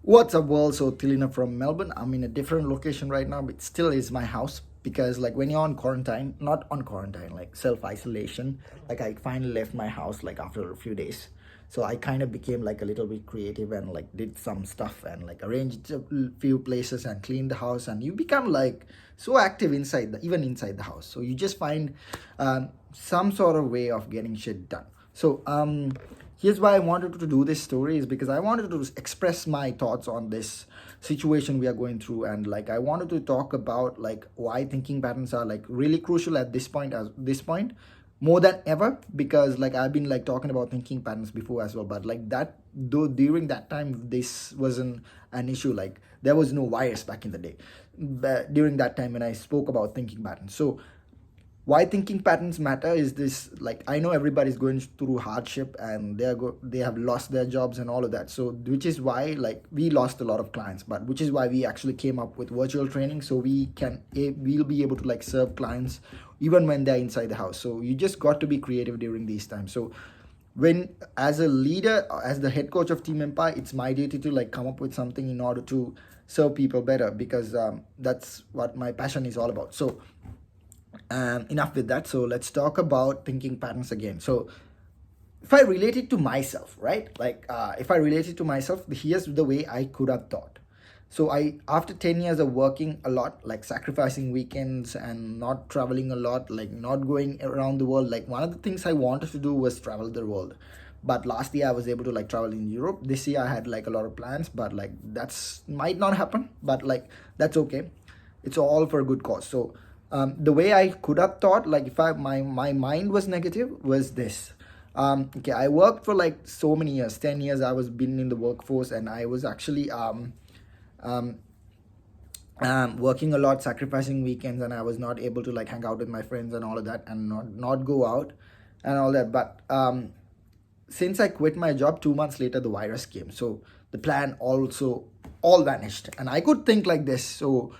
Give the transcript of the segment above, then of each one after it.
What's up, world? So, Tilina from Melbourne. I'm in a different location right now, but still is my house because, like, when you're on quarantine, not on quarantine, like self isolation, like, I finally left my house like after a few days. So, I kind of became like a little bit creative and like did some stuff and like arranged a few places and cleaned the house. And you become like so active inside, even inside the house. So, you just find some sort of way of getting shit done. So, here's why I wanted to do this story is because I wanted to express my thoughts on this situation we are going through, and like I wanted to talk about like why thinking patterns are like really crucial at this point more than ever, because like I've been like talking about thinking patterns before as well, but like that though during that time this wasn't an issue. Like there was no virus back in the day, but during that time when I spoke about thinking patterns. So why thinking patterns matter is this: like I know everybody's going through hardship and they have lost their jobs and all of that, so which is why like we lost a lot of clients, but which is why we actually came up with virtual training, so we'll be able to like serve clients even when they're inside the house. So you just got to be creative during these times. So when as a leader, as the head coach of Team Empire, it's my duty to like come up with something in order to serve people better, because that's what my passion is all about. So enough with that. So let's talk about thinking patterns again. So if I relate it to myself, right? Like if I relate it to myself, here's the way I could have thought. So I, after 10 years of working a lot, like sacrificing weekends and not traveling a lot, like not going around the world, like one of the things I wanted to do was travel the world. But last year I was able to like travel in Europe. This year I had like a lot of plans, but like that's might not happen, but like that's okay. It's all for a good cause. So the way I could have thought, like if my mind was negative, was this. Okay, I worked for like so many years, 10 years I was been in the workforce, and I was actually um, working a lot, sacrificing weekends, and I was not able to like hang out with my friends and all of that, and not go out and all that. But since I quit my job, 2 months later the virus came. So the plan also all vanished, and I could think like this. So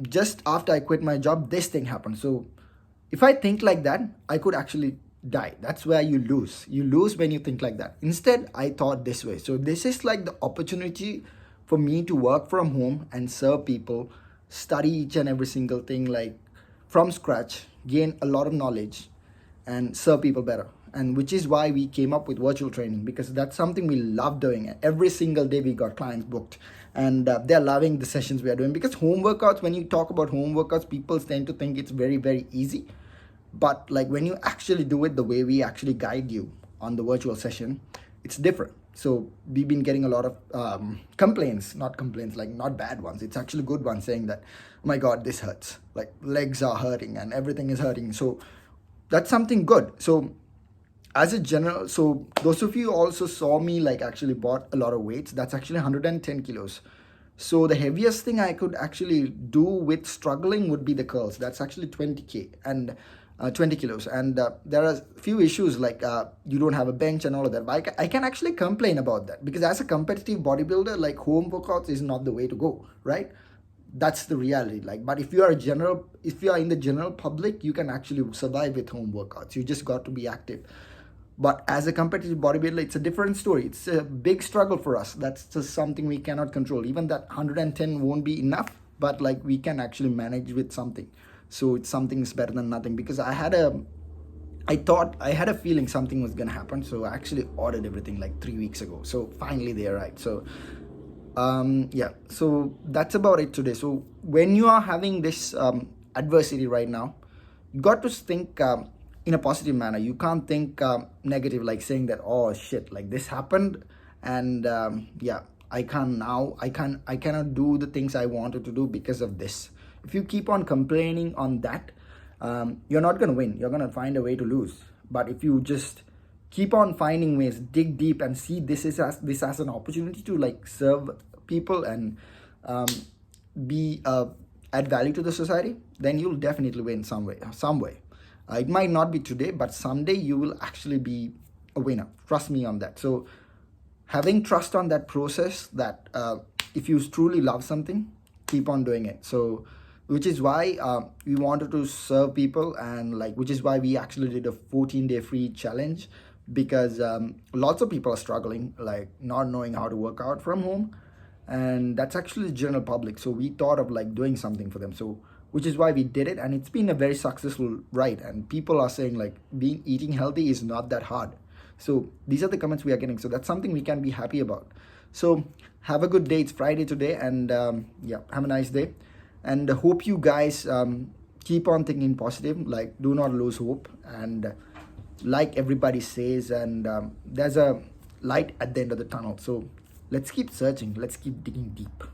just after I quit my job, this thing happened. So if I think like that, I could actually die. That's where you lose. You lose when you think like that. Instead, I thought this way. So this is like the opportunity for me to work from home and serve people, study each and every single thing like from scratch, gain a lot of knowledge, and serve people better. And which is why we came up with virtual training, because that's something we love doing. Every single day we got clients booked, and they're loving the sessions we are doing. Because home workouts, when you talk about home workouts, people tend to think it's very, very easy. But like when you actually do it the way we actually guide you on the virtual session, it's different. So we've been getting a lot of complaints, not complaints, like not bad ones. It's actually good ones saying that, oh my God, this hurts. Like legs are hurting and everything is hurting. So that's something good. So as a general, so those of you also saw me like actually bought a lot of weights. That's actually 110 kilos. So the heaviest thing I could actually do with struggling would be the curls. That's actually 20k and 20 kilos. And there are a few issues like you don't have a bench and all of that. But I can actually complain about that, because as a competitive bodybuilder, like home workouts is not the way to go, right? That's the reality. Like, but if you are if you are in the general public, you can actually survive with home workouts. You just got to be active. But as a competitive bodybuilder, it's a different story. It's a big struggle for us. That's just something we cannot control. Even that 110 won't be enough, but like we can actually manage with something. So it's something is better than nothing, because I thought I had a feeling something was gonna happen. So I actually ordered everything like 3 weeks ago. So finally they arrived. So yeah, so that's about it today. So when you are having this adversity right now, you got to think in a positive manner. You can't think negative, like saying that, oh shit, like this happened, and yeah, I cannot do the things I wanted to do because of this. If you keep on complaining on that, you're not going to win. You're going to find a way to lose. But if you just keep on finding ways, dig deep, and see this as an opportunity to like serve people and be add value to the society, then you'll definitely win some way. It might not be today, but someday you will actually be a winner. Trust me on that. So having trust on that process, that if you truly love something, keep on doing it. So which is why we wanted to serve people, and like which is why we actually did a 14-day free challenge, because lots of people are struggling, like not knowing how to work out from home. and that's actually the general public. So we thought of like doing something for them, so which is why we did it, and it's been a very successful ride, and people are saying like being eating healthy is not that hard. So these are the comments we are getting, so that's something we can be happy about. So have a good day. It's Friday today, and yeah, have a nice day, and hope you guys keep on thinking positive, like do not lose hope, and like everybody says, and there's a light at the end of the tunnel. So let's keep searching, let's keep digging deep.